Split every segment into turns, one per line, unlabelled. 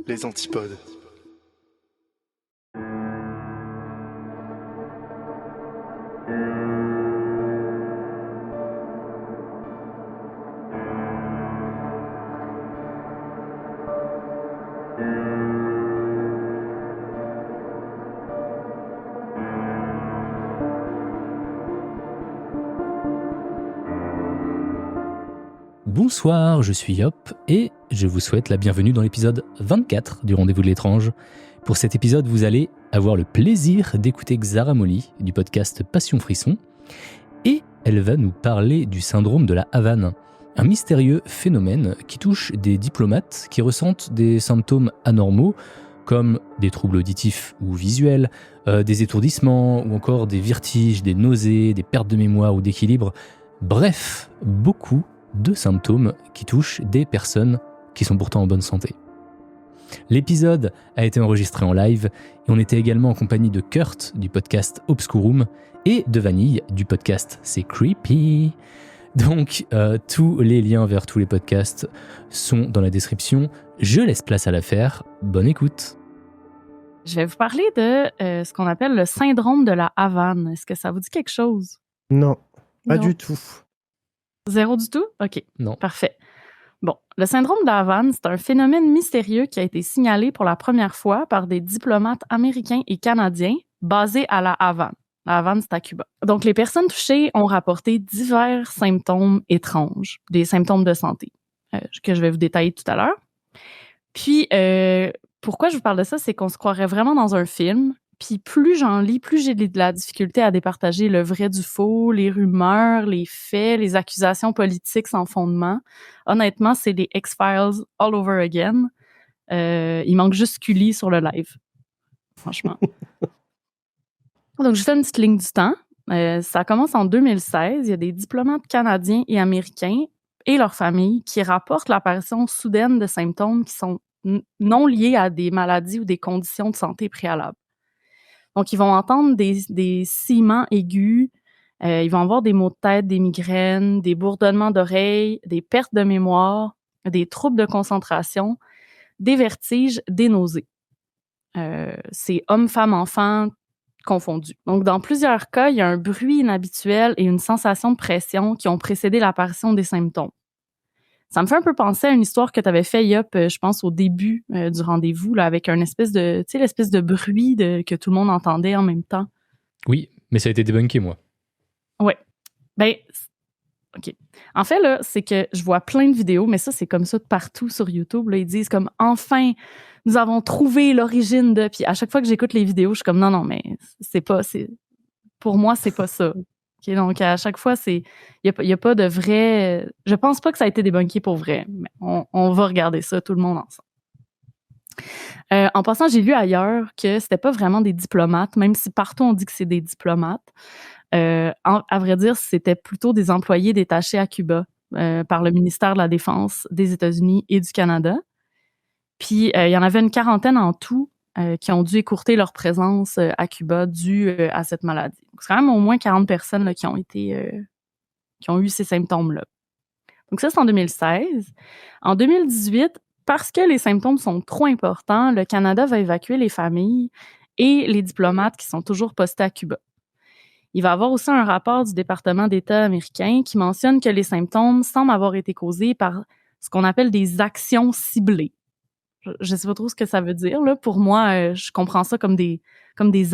Les antipodes.
Bonsoir, je suis Yop et je vous souhaite la bienvenue dans l'épisode 24 du Rendez-vous de l'étrange. Pour cet épisode, vous allez avoir le plaisir d'écouter Xara Molly du podcast Passion Frisson et elle va nous parler du syndrome de la Havane, un mystérieux phénomène qui touche des diplomates qui ressentent des symptômes anormaux comme des troubles auditifs ou visuels, des étourdissements ou encore des vertiges, des nausées, des pertes de mémoire ou d'équilibre. Bref, beaucoup de symptômes qui touchent des personnes qui sont pourtant en bonne santé. L'épisode a été enregistré en live et on était également en compagnie de Kurt du podcast Obscurum et de Vanille du podcast C'est Creepy. Donc tous les liens vers tous les podcasts sont dans la description. Je laisse place à l'affaire. Bonne écoute.
Je vais vous parler de ce qu'on appelle le syndrome de la Havane. Est-ce que ça vous dit quelque chose?
Non, pas
Non.
du tout.
Zéro du tout? OK.
Non.
Parfait. Bon, le syndrome de la Havane, c'est un phénomène mystérieux qui a été signalé pour la première fois par des diplomates américains et canadiens basés à la Havane. La Havane, c'est à Cuba. Donc, les personnes touchées ont rapporté divers symptômes étranges, des symptômes de santé, que je vais vous détailler tout à l'heure. Puis, pourquoi je vous parle de ça, c'est qu'on se croirait vraiment dans un film. Puis plus j'en lis, plus j'ai de la difficulté à départager le vrai du faux, les rumeurs, les faits, les accusations politiques sans fondement. Honnêtement, c'est des X-Files all over again. Il manque juste Scully sur le live. Franchement. Donc, juste une petite ligne du temps. Ça commence en 2016. Il y a des diplomates canadiens et américains et leurs familles qui rapportent l'apparition soudaine de symptômes qui sont non liés à des maladies ou des conditions de santé préalables. Donc, ils vont entendre des siements aigus, ils vont avoir des maux de tête, des migraines, des bourdonnements d'oreilles, des pertes de mémoire, des troubles de concentration, des vertiges, des nausées. C'est hommes, femmes, enfants confondus. Donc, dans plusieurs cas, il y a un bruit inhabituel et une sensation de pression qui ont précédé l'apparition des symptômes. Ça me fait un peu penser à une histoire que tu avais fait, Yop, je pense, au début du rendez-vous, là, avec un espèce de, tu sais, l'espèce de bruit que tout le monde entendait en même temps.
Oui, mais ça a été débunké, moi.
Ouais. Ben, OK. En fait, là, c'est que je vois plein de vidéos, mais ça, c'est comme ça de partout sur YouTube. Là, ils disent comme, enfin, nous avons trouvé l'origine de... Puis à chaque fois que j'écoute les vidéos, je suis comme, non, mais pour moi, c'est pas ça. Okay, donc, à chaque fois, il y a pas de vrai... Je pense pas que ça a été débunké pour vrai, mais on va regarder ça, tout le monde ensemble. En passant, j'ai lu ailleurs que c'était pas vraiment des diplomates, même si partout on dit que c'est des diplomates. À vrai dire, c'était plutôt des employés détachés à Cuba par le ministère de la Défense des États-Unis et du Canada. Puis, il y en avait une quarantaine en tout qui ont dû écourter leur présence à Cuba due à cette maladie. Donc, c'est quand même au moins 40 personnes là, qui ont eu ces symptômes-là. Donc ça, c'est en 2016. En 2018, parce que les symptômes sont trop importants, le Canada va évacuer les familles et les diplomates qui sont toujours postés à Cuba. Il va y avoir aussi un rapport du département d'État américain qui mentionne que les symptômes semblent avoir été causés par ce qu'on appelle des actions ciblées. Je sais pas trop ce que ça veut dire, là. Pour moi, je comprends ça comme des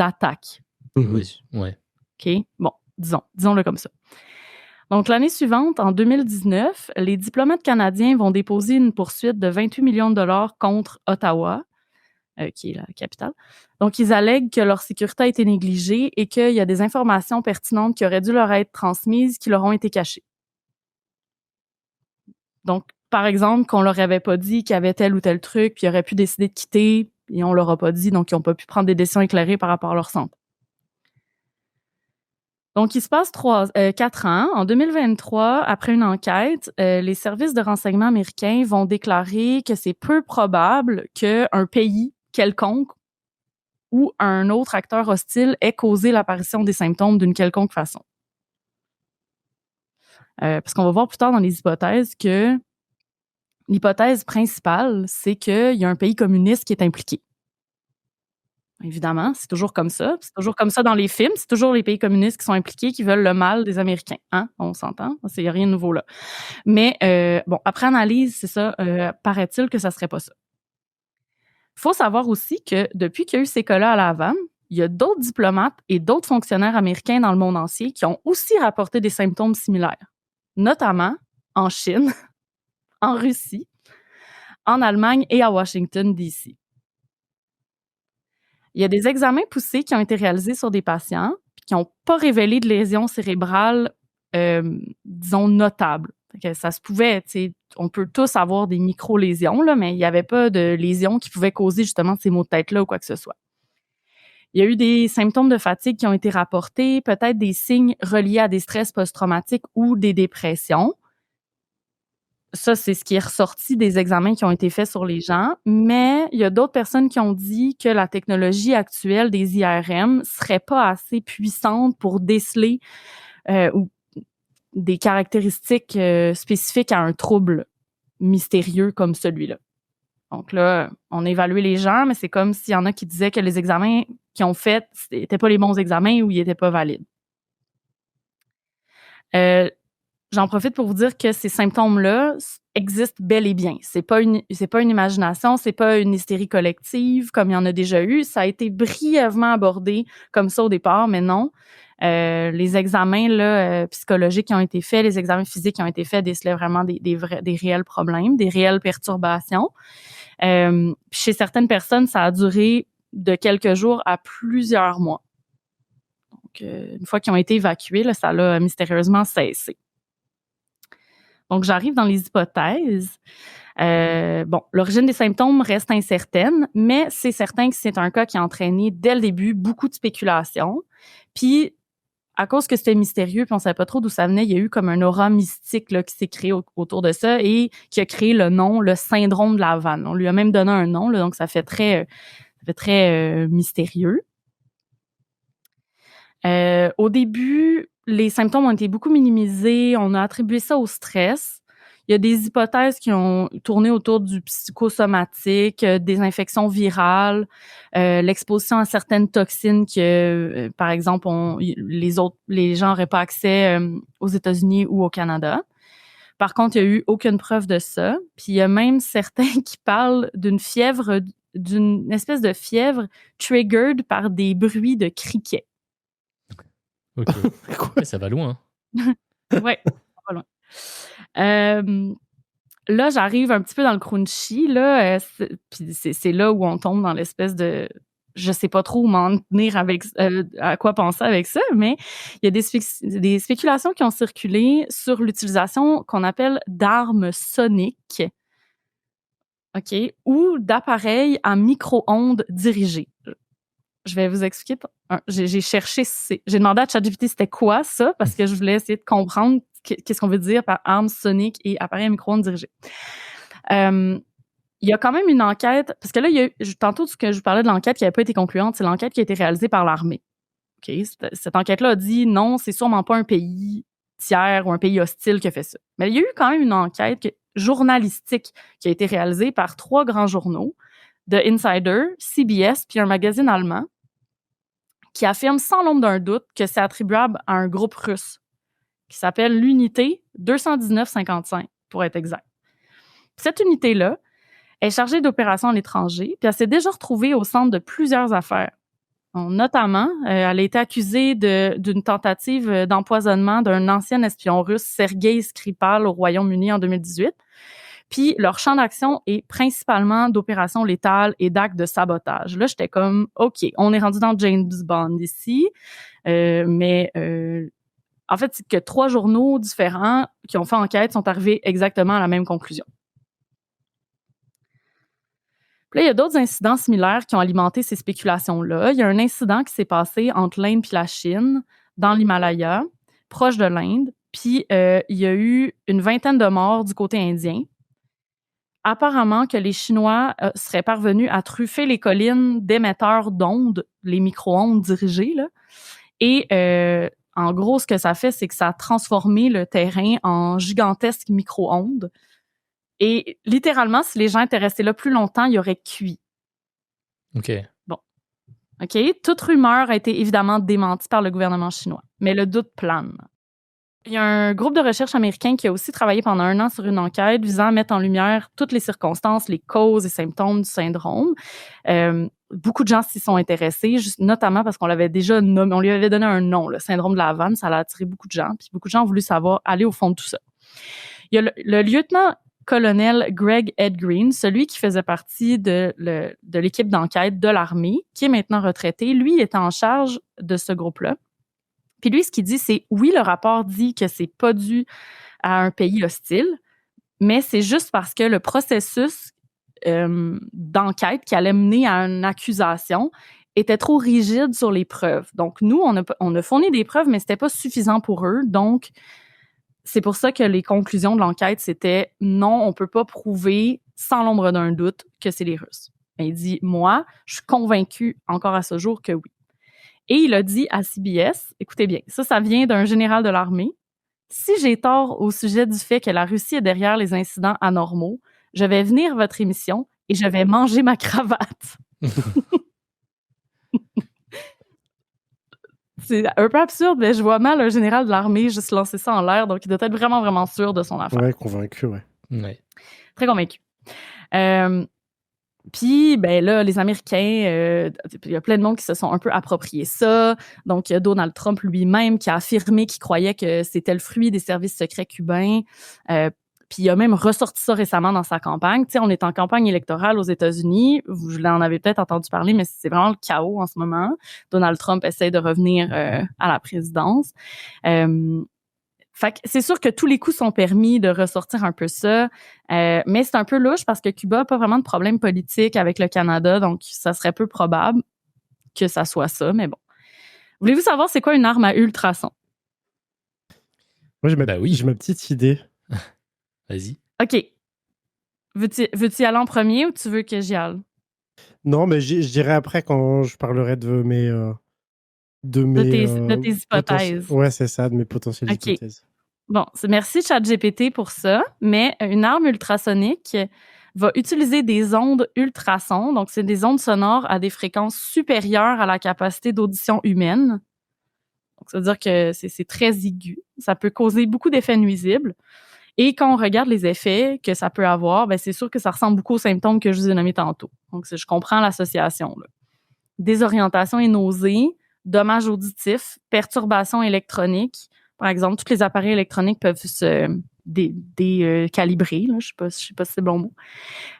attaques.
Oui, ouais.
OK? Bon, disons-le comme ça. Donc, l'année suivante, en 2019, les diplomates canadiens vont déposer une poursuite de 28 millions de dollars contre Ottawa, qui est la capitale. Donc, ils allèguent que leur sécurité a été négligée et qu'il y a des informations pertinentes qui auraient dû leur être transmises qui leur ont été cachées. Donc, par exemple, qu'on leur avait pas dit qu'il y avait tel ou tel truc, puis ils auraient pu décider de quitter, et on leur a pas dit, donc ils n'ont pas pu prendre des décisions éclairées par rapport à leur santé. Donc, il se passe 4 ans. En 2023, après une enquête, les services de renseignement américains vont déclarer que c'est peu probable qu'un pays quelconque ou un autre acteur hostile ait causé l'apparition des symptômes d'une quelconque façon. Parce qu'on va voir plus tard dans les hypothèses que L'hypothèse principale, c'est qu'il y a un pays communiste qui est impliqué. Évidemment, c'est toujours comme ça. C'est toujours comme ça dans les films. C'est toujours les pays communistes qui sont impliqués, qui veulent le mal des Américains. Hein? On s'entend? Il n'y a rien de nouveau là. Mais bon, après analyse, c'est ça, paraît-il que ça serait pas ça. Il faut savoir aussi que depuis qu'il y a eu ces cas-là à La Havane, il y a d'autres diplomates et d'autres fonctionnaires américains dans le monde entier qui ont aussi rapporté des symptômes similaires, notamment en Chine, en Russie, en Allemagne et à Washington, D.C. Il y a des examens poussés qui ont été réalisés sur des patients puis qui n'ont pas révélé de lésions cérébrales, disons, notables. Que ça se pouvait, tu sais, on peut tous avoir des micro-lésions, là, mais il n'y avait pas de lésions qui pouvaient causer justement ces maux de tête-là ou quoi que ce soit. Il y a eu des symptômes de fatigue qui ont été rapportés, peut-être des signes reliés à des stress post-traumatiques ou des dépressions. Ça, c'est ce qui est ressorti des examens qui ont été faits sur les gens. Mais il y a d'autres personnes qui ont dit que la technologie actuelle des IRM serait pas assez puissante pour déceler ou des caractéristiques spécifiques à un trouble mystérieux comme celui-là. Donc là, on a évalué les gens, mais c'est comme s'il y en a qui disaient que les examens qu'ils ont faits n'étaient pas les bons examens ou ils n'étaient pas valides. J'en profite pour vous dire que ces symptômes-là existent bel et bien. C'est pas une imagination, c'est pas une hystérie collective comme il y en a déjà eu. Ça a été brièvement abordé comme ça au départ, mais non. Les examens là, psychologiques qui ont été faits, les examens physiques qui ont été faits décelaient vraiment des réels problèmes, des réelles perturbations. Chez certaines personnes, ça a duré de quelques jours à plusieurs mois. Donc, une fois qu'ils ont été évacués, là, ça l'a mystérieusement cessé. Donc, j'arrive dans les hypothèses. Bon, l'origine des symptômes reste incertaine, mais c'est certain que c'est un cas qui a entraîné dès le début beaucoup de spéculations. Puis, à cause que c'était mystérieux, puis on savait pas trop d'où ça venait, il y a eu comme un aura mystique là, qui s'est créé autour de ça et qui a créé le nom, le syndrome de La Havane. On lui a même donné un nom, là, donc ça fait très mystérieux. Au début, les symptômes ont été beaucoup minimisés. On a attribué ça au stress. Il y a des hypothèses qui ont tourné autour du psychosomatique, des infections virales, l'exposition à certaines toxines que, par exemple, les gens n'auraient pas accès aux États-Unis ou au Canada. Par contre, il n'y a eu aucune preuve de ça. Puis il y a même certains qui parlent d'une espèce de fièvre triggered par des bruits de criquets.
Ok. Ouais, ça va loin.
Ouais, ça va loin. Là, j'arrive un petit peu dans le crunchy, là, puis c'est là où on tombe dans l'espèce de... Je sais pas trop où m'en tenir avec... à quoi penser avec ça, mais il y a des spéculations qui ont circulé sur l'utilisation qu'on appelle d'armes soniques, OK, ou d'appareils à micro-ondes dirigées. Je vais vous expliquer. J'ai cherché, j'ai demandé à ChatGPT c'était quoi ça, parce que je voulais essayer de comprendre qu'est-ce qu'on veut dire par armes soniques et appareils à micro-ondes dirigés. Il y a quand même une enquête, parce que là, tantôt, ce que je vous parlais de l'enquête qui n'avait pas été concluante, c'est l'enquête qui a été réalisée par l'armée. Okay? Cette enquête-là a dit non, c'est sûrement pas un pays tiers ou un pays hostile qui a fait ça. Mais il y a eu quand même une enquête journalistique qui a été réalisée par 3 grands journaux, The Insider, CBS, puis un magazine allemand, qui affirme sans l'ombre d'un doute que c'est attribuable à un groupe russe qui s'appelle l'unité 219-55, pour être exact. Cette unité-là est chargée d'opérations à l'étranger, puis elle s'est déjà retrouvée au centre de plusieurs affaires. Notamment, elle a été accusée d'une tentative d'empoisonnement d'un ancien espion russe, Sergei Skripal, au Royaume-Uni en 2018. Puis leur champ d'action est principalement d'opérations létales et d'actes de sabotage. Là, j'étais comme, OK, on est rendu dans James Bond ici, mais en fait, c'est que 3 journaux différents qui ont fait enquête sont arrivés exactement à la même conclusion. Puis là, il y a d'autres incidents similaires qui ont alimenté ces spéculations-là. Il y a un incident qui s'est passé entre l'Inde puis la Chine, dans l'Himalaya, proche de l'Inde. Puis il y a eu une 20aine de morts du côté indien. Apparemment que les Chinois seraient parvenus à truffer les collines d'émetteurs d'ondes, les micro-ondes dirigées, là. Et en gros, ce que ça fait, c'est que ça a transformé le terrain en gigantesques micro-ondes Et littéralement, si les gens étaient restés là plus longtemps, ils auraient cuit.
OK.
Bon. OK? Toute rumeur a été évidemment démentie par le gouvernement chinois, mais le doute plane. Il y a un groupe de recherche américain qui a aussi travaillé pendant 1 an sur une enquête visant à mettre en lumière toutes les circonstances, les causes et symptômes du syndrome. Beaucoup de gens s'y sont intéressés, notamment parce qu'on l'avait déjà nommé, on lui avait donné un nom, le syndrome de la Havane, ça a attiré beaucoup de gens, puis beaucoup de gens ont voulu savoir, aller au fond de tout ça. Il y a le lieutenant-colonel Greg Ed Green, celui qui faisait partie de l'équipe d'enquête de l'armée, qui est maintenant retraité. Lui, il était en charge de ce groupe-là. Puis lui, ce qu'il dit, c'est oui, le rapport dit que c'est pas dû à un pays hostile, mais c'est juste parce que le processus d'enquête qui allait mener à une accusation était trop rigide sur les preuves. Donc, nous, on a fourni des preuves, mais c'était pas suffisant pour eux. Donc, c'est pour ça que les conclusions de l'enquête, c'était non, on peut pas prouver sans l'ombre d'un doute que c'est les Russes. Et il dit, moi, je suis convaincu encore à ce jour que oui. Et il a dit à CBS, écoutez bien, ça vient d'un général de l'armée. Si j'ai tort au sujet du fait que la Russie est derrière les incidents anormaux, je vais venir à votre émission et je vais manger ma cravate. C'est un peu absurde, mais je vois mal un général de l'armée juste lancer ça en l'air, donc il doit être vraiment, vraiment sûr de son affaire.
Ouais, convaincu, ouais.
Très convaincu. Puis, ben là, les Américains, il y a plein de monde qui se sont un peu appropriés ça. Donc, il y a Donald Trump lui-même qui a affirmé qu'il croyait que c'était le fruit des services secrets cubains. Puis, il a même ressorti ça récemment dans sa campagne. Tu sais, on est en campagne électorale aux États-Unis. Vous en avez peut-être entendu parler, mais c'est vraiment le chaos en ce moment. Donald Trump essaie de revenir à la présidence. Fait que c'est sûr que tous les coups sont permis de ressortir un peu ça, mais c'est un peu louche parce que Cuba n'a pas vraiment de problème politique avec le Canada, donc ça serait peu probable que ça soit ça, mais bon. Voulez-vous savoir c'est quoi une arme à ultrasons?
Moi, j'ai ma petite idée.
Vas-y.
OK. Veux-tu y aller en premier ou tu veux que j'y aille?
Non, mais je dirais après quand je parlerai de mes...
de tes hypothèses.
Ouais, c'est ça, de mes potentielles hypothèses.
Bon, merci ChatGPT pour ça, mais une arme ultrasonique va utiliser des ondes ultrasons, donc c'est des ondes sonores à des fréquences supérieures à la capacité d'audition humaine. Donc ça veut dire que c'est très aigu, ça peut causer beaucoup d'effets nuisibles. Et quand on regarde les effets que ça peut avoir, ben c'est sûr que ça ressemble beaucoup aux symptômes que je vous ai nommés tantôt. Donc je comprends l'association là. Désorientation et nausées, dommages auditifs, perturbations électroniques. Par exemple, tous les appareils électroniques peuvent se décalibrer. Je sais pas si c'est le bon mot.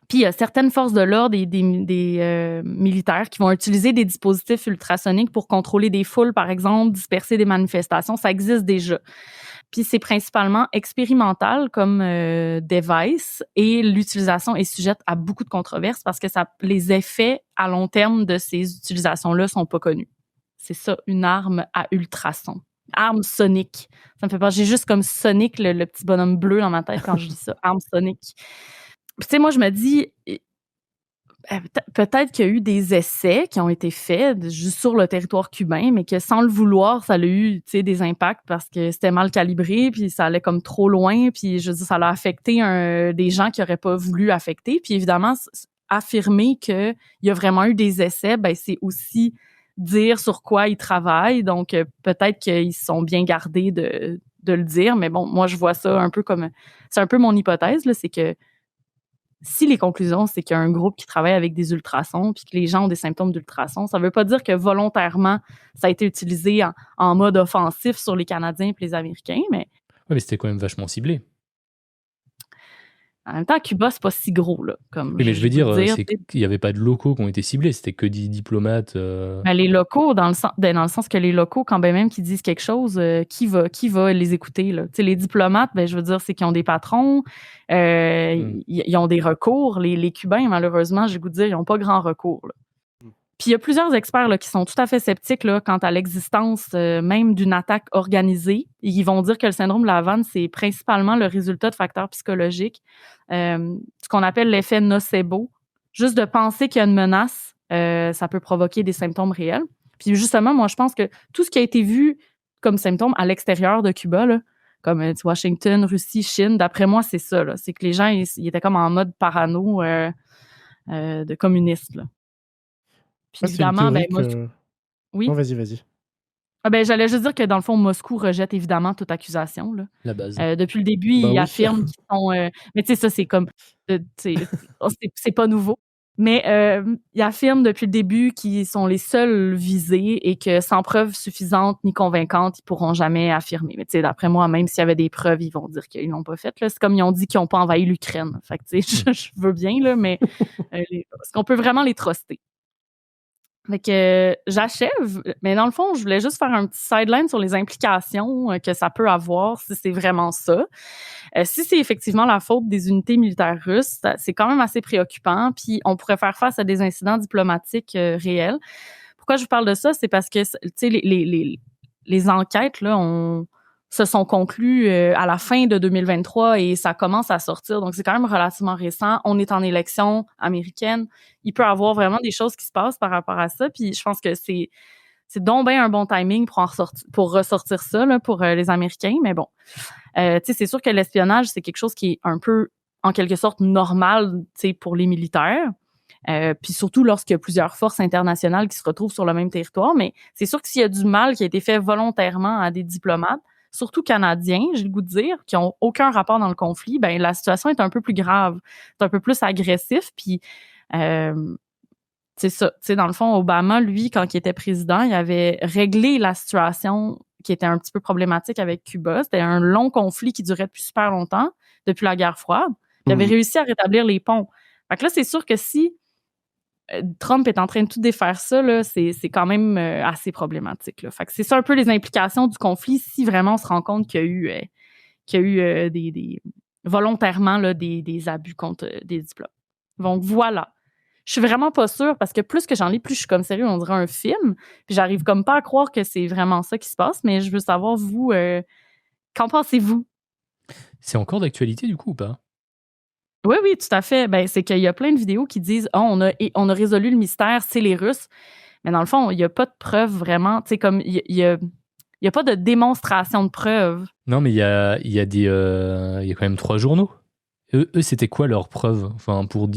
Puis, il y a certaines forces de l'ordre et des militaires qui vont utiliser des dispositifs ultrasoniques pour contrôler des foules, par exemple, disperser des manifestations. Ça existe déjà. Puis, c'est principalement expérimental comme device et l'utilisation est sujette à beaucoup de controverses parce que les effets à long terme de ces utilisations-là sont pas connus. C'est ça, une arme à ultrasons. Arme sonique. Ça me fait peur. J'ai juste comme Sonic, le petit bonhomme bleu dans ma tête quand je dis ça. Arme sonique. Tu sais, moi, je me dis, peut-être qu'il y a eu des essais qui ont été faits juste sur le territoire cubain, mais que sans le vouloir, ça a eu, tu sais, des impacts parce que c'était mal calibré, puis ça allait comme trop loin, puis je veux dire, ça l'a affecté des gens qui n'auraient pas voulu affecter. Puis évidemment, affirmer qu'il y a vraiment eu des essais, ben c'est aussi dire sur quoi ils travaillent. Donc, peut-être qu'ils se sont bien gardés de le dire. Mais bon, moi, je vois ça un peu comme... C'est un peu mon hypothèse, là, c'est que si les conclusions, c'est qu'il y a un groupe qui travaille avec des ultrasons puis que les gens ont des symptômes d'ultrasons, ça veut pas dire que volontairement, ça a été utilisé en mode offensif sur les Canadiens et les Américains, mais...
Oui, mais c'était quand même vachement ciblé.
En même temps, Cuba, c'est pas si gros, là. Comme
oui, mais je veux dire, c'est qu'il n'y avait pas de locaux qui ont été ciblés, c'était que des diplomates.
Ben, les locaux, dans le sens que les locaux, quand même qu'ils disent quelque chose, qui va les écouter, là? Tu sais, les diplomates, ben, je veux dire, c'est qu'ils ont des patrons, ils ont des recours. Les Cubains, malheureusement, j'ai le goût de dire, ils n'ont pas grand recours, là. Puis il y a plusieurs experts là, qui sont tout à fait sceptiques là, quant à l'existence même d'une attaque organisée. Ils vont dire que le syndrome de la Havane, c'est principalement le résultat de facteurs psychologiques, ce qu'on appelle l'effet nocebo. Juste de penser qu'il y a une menace, ça peut provoquer des symptômes réels. Puis justement, moi, je pense que tout ce qui a été vu comme symptôme à l'extérieur de Cuba, là, comme Washington, Russie, Chine. D'après moi, c'est ça. Là. C'est que les gens, ils étaient comme en mode parano de communistes. Là. Puis
Moi, c'est une
évidemment,
théorie
moi,
que...
oui.
Non, vas-y.
Ah ben, j'allais juste dire que dans le fond, Moscou rejette évidemment toute accusation. Là.
La base.
Depuis le début,
Bah
ils
oui.
affirment qu'ils sont. Mais tu sais, ça, c'est comme. C'est pas nouveau. Mais ils affirment depuis le début qu'ils sont les seuls visés et que sans preuves suffisantes ni convaincantes, ils pourront jamais affirmer. Mais tu sais, d'après moi, même s'il y avait des preuves, ils vont dire qu'ils l'ont pas fait. Là. C'est comme ils ont dit qu'ils n'ont pas envahi l'Ukraine. Fait que tu sais, je veux bien, là, mais est-ce qu'on peut vraiment les truster? Fait que j'achève, mais dans le fond, je voulais juste faire un petit sideline sur les implications que ça peut avoir si c'est vraiment ça. Si c'est effectivement la faute des unités militaires russes, c'est quand même assez préoccupant, puis on pourrait faire face à des incidents diplomatiques réels. Pourquoi je vous parle de ça? C'est parce que tu sais, les enquêtes là, se sont conclues à la fin de 2023 et ça commence à sortir. Donc, c'est quand même relativement récent. On est en élection américaine. Il peut y avoir vraiment des choses qui se passent par rapport à ça. Puis, je pense que c'est donc bien un bon timing pour ressortir ça là, pour les Américains. Mais bon, tu sais, c'est sûr que l'espionnage, c'est quelque chose qui est un peu, en quelque sorte, normal, tu sais, pour les militaires. Puis surtout lorsqu'il y a plusieurs forces internationales qui se retrouvent sur le même territoire. Mais c'est sûr que s'il y a du mal qui a été fait volontairement à des diplomates, surtout canadiens, j'ai le goût de dire, qui ont aucun rapport dans le conflit, ben la situation est un peu plus grave, c'est un peu plus agressif. Puis c'est ça, tu sais, dans le fond, Obama, lui, quand il était président, il avait réglé la situation qui était un petit peu problématique avec Cuba. C'était un long conflit qui durait depuis super longtemps, depuis la guerre froide. Puis il avait réussi à rétablir les ponts. Fait que là, c'est sûr que si Trump est en train de tout défaire ça, là, c'est quand même assez problématique. Là. Fait que c'est ça un peu les implications du conflit si vraiment on se rend compte qu'il y a eu des volontairement là, des abus contre des diplômes. Donc voilà. Je suis vraiment pas sûre parce que plus que j'en lis, plus je suis comme sérieux, on dirait un film. Puis j'arrive comme pas à croire que c'est vraiment ça qui se passe, mais je veux savoir, vous, qu'en pensez-vous?
C'est encore d'actualité du coup ou pas?
Oui, tout à fait. Ben, c'est qu'il y a plein de vidéos qui disent on a résolu le mystère, c'est les Russes. Mais dans le fond, il n'y a pas de preuves vraiment. Tu sais, comme il y a pas de démonstration de preuves.
Non, mais il y a quand même 3 journaux. Eux, c'était quoi leurs preuves? Enfin, pour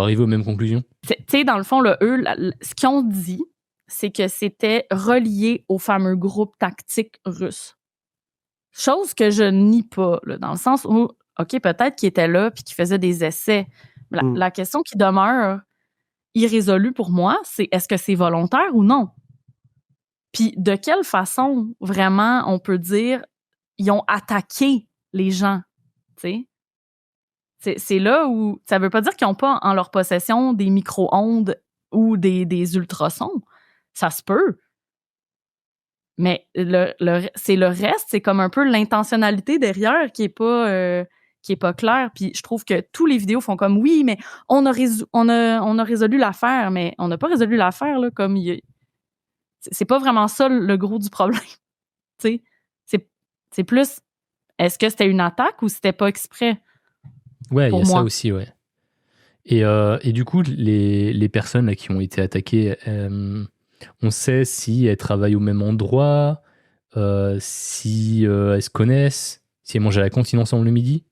arriver aux mêmes conclusions?
Tu sais, dans le fond, là, eux, ce qu'ils ont dit, c'est que c'était relié au fameux groupe tactique russe. Chose que je nie pas, là, dans le sens où, OK, peut-être qu'il était là puis qu'il faisait des essais. La question qui demeure irrésolue pour moi, c'est est-ce que c'est volontaire ou non? Puis de quelle façon, vraiment, on peut dire ils ont attaqué les gens, tu sais? C'est là où ça veut pas dire qu'ils n'ont pas en leur possession des micro-ondes ou des ultrasons. Ça se peut. Mais c'est le reste, c'est comme un peu l'intentionnalité derrière qui est pas claire. Puis je trouve que tous les vidéos font comme oui, mais on a résolu l'affaire, mais on n'a pas résolu l'affaire là. Comme c'est pas vraiment ça le gros du problème. Tu sais, c'est plus est-ce que c'était une attaque ou c'était pas exprès?
Ouais, il y a
moi.
ça aussi, ouais. Et du coup, les personnes là, qui ont été attaquées, on sait si elles travaillent au même endroit, si elles se connaissent, si elles mangent à la cantine ensemble le midi.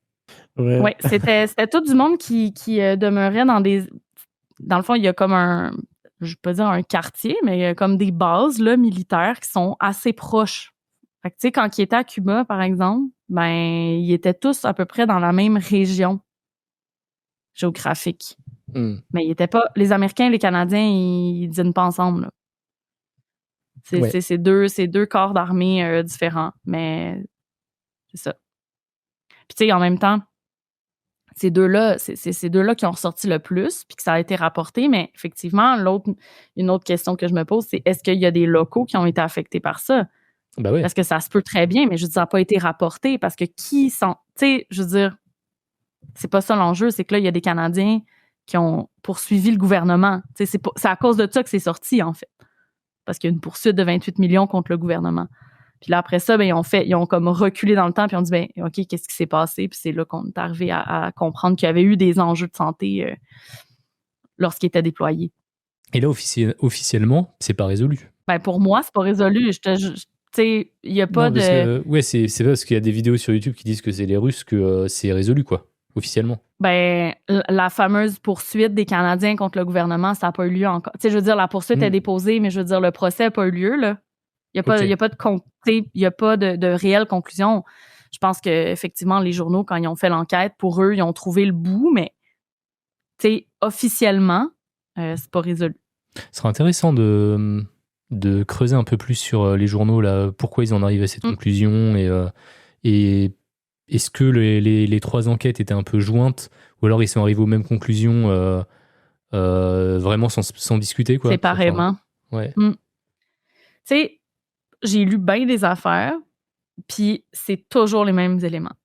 Ouais, c'était tout du monde qui demeurait dans des... Dans le fond, il y a comme je vais pas dire un quartier, mais il y a comme des bases là, militaires qui sont assez proches. Fait que tu sais, quand ils étaient à Cuba, par exemple, ben, ils étaient tous à peu près dans la même région géographique. Mais ils étaient pas... Les Américains et les Canadiens, ils dînent pas ensemble, là. C'est deux corps d'armée différents, mais c'est ça. Puis tu sais, en même temps, ces deux-là qui ont ressorti le plus, puis que ça a été rapporté, mais effectivement, une autre question que je me pose, c'est est-ce qu'il y a des locaux qui ont été affectés par ça?
Ben ouais.
Parce que ça se peut très bien, mais je veux dire, ça n'a pas été rapporté parce que tu sais, je veux dire, c'est pas ça l'enjeu, c'est que là, il y a des Canadiens qui ont poursuivi le gouvernement. Tu sais, c'est à cause de ça que c'est sorti, en fait. Parce qu'il y a une poursuite de 28 millions contre le gouvernement. Puis là, après ça, ben, ils ont comme reculé dans le temps, puis on dit, ben, OK, qu'est-ce qui s'est passé? Puis c'est là qu'on est arrivé à comprendre qu'il y avait eu des enjeux de santé lorsqu'ils étaient déployés.
Et là, officiellement, c'est pas résolu.
Ben, pour moi, c'est pas résolu. Tu sais, il n'y a pas
Non, parce
de...
que, c'est parce qu'il y a des vidéos sur YouTube qui disent que c'est les Russes que c'est résolu, quoi, officiellement.
Ben, la fameuse poursuite des Canadiens contre le gouvernement, ça n'a pas eu lieu encore. Tu sais, je veux dire, la poursuite est déposée, mais je veux dire, le procès n'a pas eu lieu, là. Il n'y a pas de réelle conclusion. Je pense qu'effectivement, les journaux, quand ils ont fait l'enquête, pour eux, ils ont trouvé le bout, mais, tu sais, officiellement, c'est pas résolu.
Ce serait intéressant de creuser un peu plus sur les journaux, là, pourquoi ils en arrivent à cette conclusion, et est-ce que les trois enquêtes étaient un peu jointes, ou alors ils sont arrivés aux mêmes conclusions vraiment sans discuter, quoi.
Séparément.
Ouais.
Tu sais, j'ai lu bien des affaires, puis c'est toujours les mêmes éléments.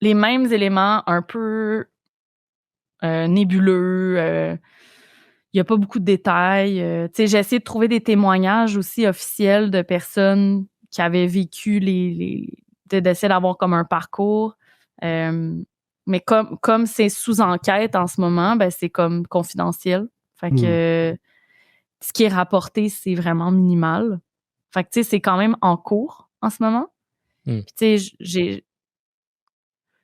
Les mêmes éléments un peu nébuleux. Il n'y a pas beaucoup de détails. Tu sais, j'ai essayé de trouver des témoignages aussi officiels de personnes qui avaient vécu d'essayer d'avoir comme un parcours. Mais comme c'est sous enquête en ce moment, ben c'est comme confidentiel. Fait que ce qui est rapporté, c'est vraiment minimal. Fait que tu sais, c'est quand même en cours en ce moment. Puis tu sais,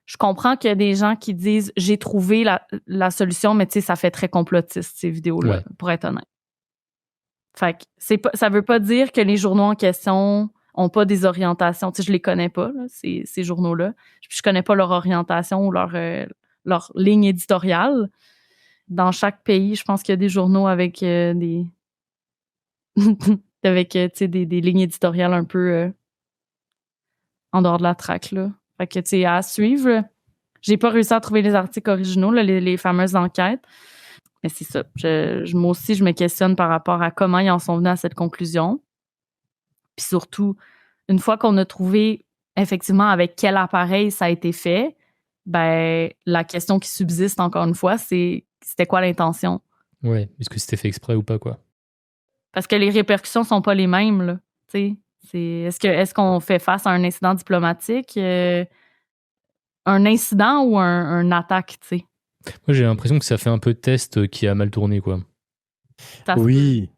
je comprends qu'il y a des gens qui disent j'ai trouvé la solution, mais tu sais, ça fait très complotiste, ces vidéos-là, pour être honnête. Fait que ça veut pas dire que les journaux en question ont pas des orientations. Tu sais, je les connais pas, là, ces journaux-là. Je connais pas leur orientation ou leur ligne éditoriale. Dans chaque pays, je pense qu'il y a des journaux avec avec tu sais, des lignes éditoriales un peu en dehors de la traque, là. Fait que, tu sais, à suivre. J'ai pas réussi à trouver les articles originaux, là, les fameuses enquêtes. Mais c'est ça. Moi aussi, je me questionne par rapport à comment ils en sont venus à cette conclusion. Puis surtout, une fois qu'on a trouvé effectivement avec quel appareil ça a été fait, ben la question qui subsiste encore une fois, c'était quoi l'intention?
Ouais, est-ce que c'était fait exprès ou pas, quoi?
Parce que les répercussions sont pas les mêmes, là. Tu sais, est-ce qu'on fait face à un incident diplomatique, un incident ou un attaque, tu sais?
Moi, j'ai l'impression que ça fait un peu de test qui a mal tourné, quoi.
Oui.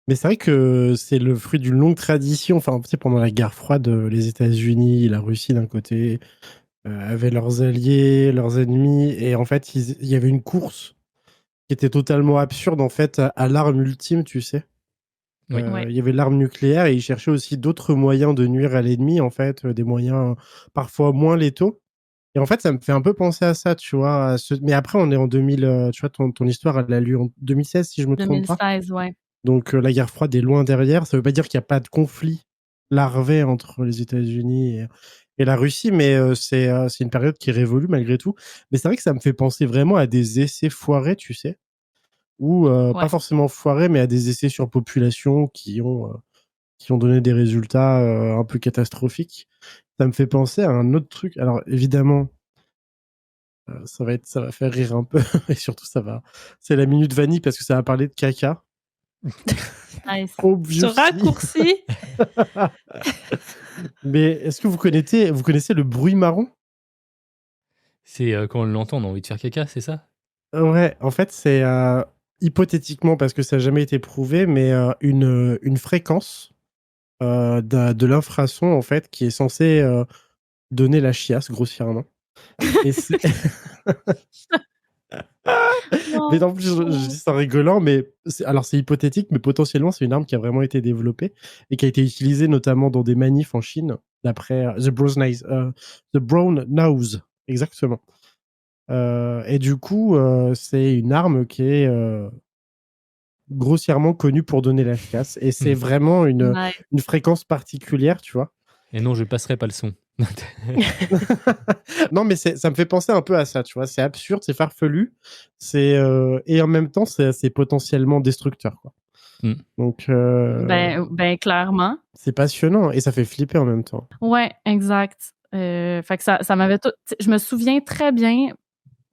Mais c'est vrai que c'est le fruit d'une longue tradition. Enfin, tu sais, pendant la guerre froide, les États-Unis et la Russie d'un côté avaient leurs alliés, leurs ennemis, et en fait, il y avait une course qui était totalement absurde en fait à l'arme ultime, tu sais.
Oui.
Il y avait l'arme nucléaire et ils cherchaient aussi d'autres moyens de nuire à l'ennemi, en fait, des moyens parfois moins létaux. Et en fait, ça me fait un peu penser à ça, tu vois. Mais après, on est en 2000, tu vois, ton histoire, elle a lieu en 2016, si je me trompe pas.
2016, ouais.
Donc la guerre froide est loin derrière. Ça veut pas dire qu'il n'y a pas de conflit larvé entre les États-Unis et la Russie, mais c'est une période qui est révolue malgré tout. Mais c'est vrai que ça me fait penser vraiment à des essais foirés, tu sais. Ou pas forcément foirés, mais à des essais sur population qui ont donné des résultats un peu catastrophiques. Ça me fait penser à un autre truc. Alors évidemment, ça va faire rire un peu, et surtout c'est la minute vanille parce que ça va parler de caca.
Nice.
Ce
raccourci.
Mais est-ce que vous connaissez le bruit marron?
C'est quand on l'entend, on a envie de faire caca, c'est ça?
Ouais, en fait, c'est hypothétiquement, parce que ça n'a jamais été prouvé, mais une fréquence de l'infrason, en fait, qui est censée donner la chiasse, grossièrement. Et c'est... Mais en plus, je dis ça en rigolant, mais alors c'est hypothétique, mais potentiellement, c'est une arme qui a vraiment été développée et qui a été utilisée notamment dans des manifs en Chine, d'après The Brown Nose, exactement. Et du coup, c'est une arme qui est grossièrement connue pour donner la chiasse. Et c'est vraiment une fréquence particulière, tu vois.
Et non, je passerai pas le son.
Non, mais ça me fait penser un peu à ça, tu vois. C'est absurde, c'est farfelu, et en même temps, c'est potentiellement destructeur, quoi. Donc,
ben clairement.
c'est passionnant et ça fait flipper en même temps.
Ouais, exact. Fait que ça m'avait tout. Je me souviens très bien.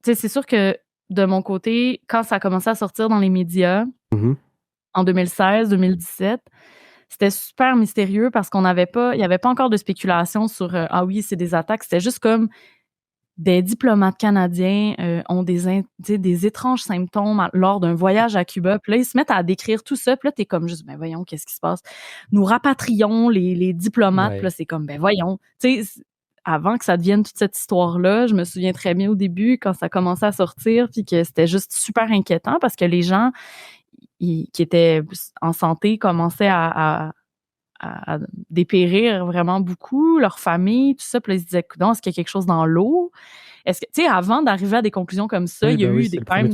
Tu sais, c'est sûr que de mon côté, quand ça a commencé à sortir dans les médias en 2016, 2017, c'était super mystérieux parce il n'y avait pas encore de spéculation sur ah oui, c'est des attaques. C'était juste comme des diplomates canadiens ont des étranges symptômes lors d'un voyage à Cuba. Puis là, ils se mettent à décrire tout ça. Puis là, t'es comme juste, ben voyons, qu'est-ce qui se passe? Nous rapatrions les diplomates.
Ouais.
Puis là, c'est comme, ben voyons. Tu sais, avant que ça devienne toute cette histoire-là, je me souviens très bien au début, quand ça commençait à sortir, puis que c'était juste super inquiétant parce que les gens qui étaient en santé commençaient à dépérir vraiment beaucoup, leur famille, tout ça. Puis là, ils se disaient, coudonc, est-ce qu'il y a quelque chose dans l'eau? Est-ce que, tu sais, avant d'arriver à des conclusions comme ça, il y a eu des quand même.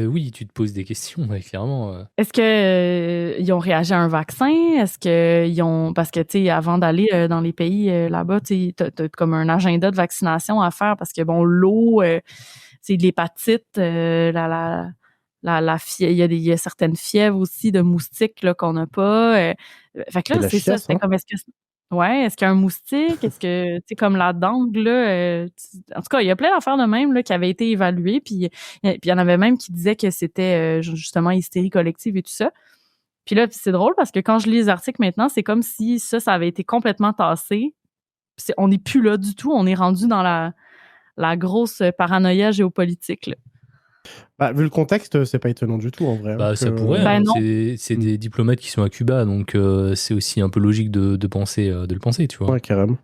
Oui, tu te poses des questions, clairement.
Est-ce que ils ont réagi à un vaccin? Est-ce que ils ont, parce que, tu sais, avant d'aller dans les pays là-bas, tu sais, t'as comme un agenda de vaccination à faire parce que, bon, l'eau, c'est de l'hépatite, la fièvre, il y a certaines fièvres aussi de moustiques là qu'on n'a pas. Fait que là, c'est ça. C'était comme, est-ce qu'il y a un moustique? Est-ce que, tu sais, comme la dengue, là, en tout cas, il y a plein d'affaires de même là qui avaient été évaluées, puis il y en avait même qui disaient que c'était justement hystérie collective et tout ça. Puis là, c'est drôle parce que quand je lis les articles maintenant, c'est comme si ça avait été complètement tassé. On n'est plus là du tout. On est rendu dans la grosse paranoïa géopolitique, là.
Bah, vu le contexte, c'est pas étonnant du tout en vrai.
Bah, ça pourrait. C'est des diplomates qui sont à Cuba, donc c'est aussi un peu logique de le penser, tu vois.
Ouais, carrément.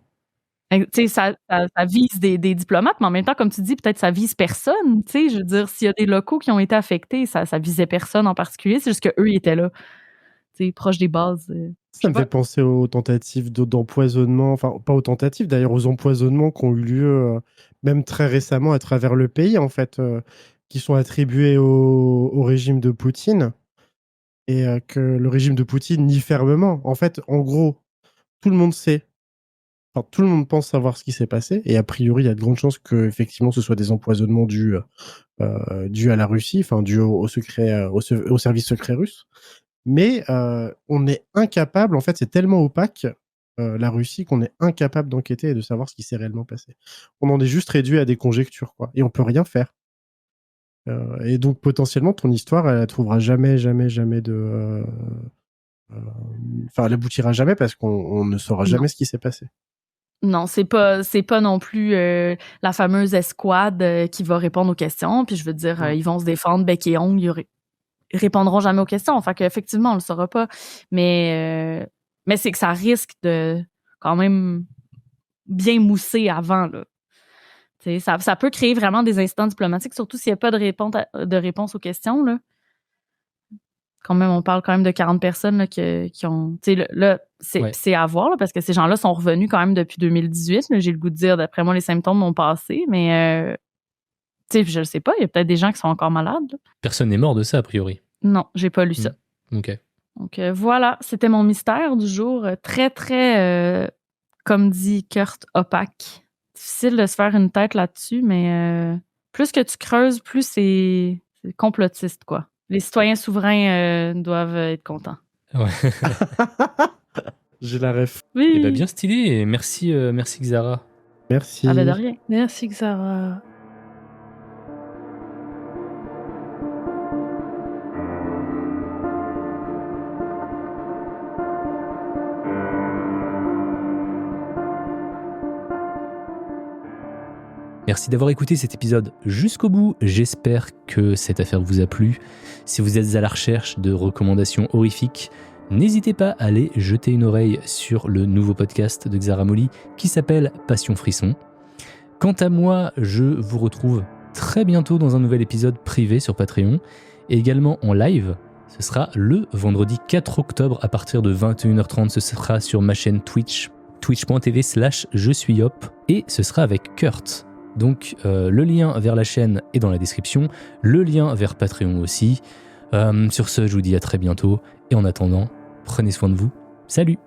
Tu sais, ça vise des diplomates, mais en même temps, comme tu dis, peut-être ça vise personne. Tu sais, je veux dire, s'il y a des locaux qui ont été affectés, ça visait personne en particulier. C'est juste qu'eux, ils étaient là, tu sais, proches des bases.
Ça me fait penser aux tentatives d'empoisonnement, enfin, pas aux tentatives, d'ailleurs, aux empoisonnements qui ont eu lieu, même très récemment, à travers le pays, en fait, qui sont attribués au régime de Poutine, et que le régime de Poutine nie fermement. En fait, en gros, tout le monde sait, enfin, tout le monde pense savoir ce qui s'est passé, et a priori, il y a de grandes chances que, effectivement, ce soit des empoisonnements dus à la Russie, enfin, dus au service secret russe. Mais on est incapable, en fait, c'est tellement opaque, la Russie, qu'on est incapable d'enquêter et de savoir ce qui s'est réellement passé. On en est juste réduit à des conjectures, quoi, et on peut rien faire. Et donc, potentiellement, ton histoire, elle trouvera jamais de... Enfin, elle aboutira jamais parce qu'on ne saura jamais ce qui s'est passé.
Non, c'est pas non plus la fameuse escouade qui va répondre aux questions. Puis je veux dire, ils vont se défendre bec et ongles, ils répondront jamais aux questions. Fait qu'effectivement, on le saura pas. Mais c'est que ça risque de quand même bien mousser avant, là. Ça peut créer vraiment des incidents diplomatiques, surtout s'il n'y a pas de réponse aux questions, là. Quand même, on parle quand même de 40 personnes là, qui ont... Là, c'est à voir, là, parce que ces gens-là sont revenus quand même depuis 2018. Là, j'ai le goût de dire, d'après moi, les symptômes ont passé, mais je ne sais pas, il y a peut-être des gens qui sont encore malades. Là.
Personne n'est mort de ça, a priori.
Non, j'ai pas lu ça.
OK.
Donc voilà, c'était mon mystère du jour. Très, très, comme dit Kurt, opaque. Difficile de se faire une tête là-dessus, mais plus que tu creuses, plus c'est complotiste, quoi. Les citoyens souverains doivent être contents.
Ouais.
J'ai la ref.
Oui.
Et bien stylé. Merci Xara.
Merci.
Ah ben de rien.
Merci Xara.
Merci d'avoir écouté cet épisode jusqu'au bout. J'espère que cette affaire vous a plu. Si vous êtes à la recherche de recommandations horrifiques, n'hésitez pas à aller jeter une oreille sur le nouveau podcast de Xara Molly qui s'appelle Passion Frisson. Quant à moi, je vous retrouve très bientôt dans un nouvel épisode privé sur Patreon et également en live. Ce sera le vendredi 4 octobre à partir de 21h30. Ce sera sur ma chaîne Twitch, twitch.tv/je-suis-hop, et ce sera avec Kurt. Donc le lien vers la chaîne est dans la description, le lien vers Patreon aussi. Sur ce, je vous dis à très bientôt, et en attendant, prenez soin de vous. Salut!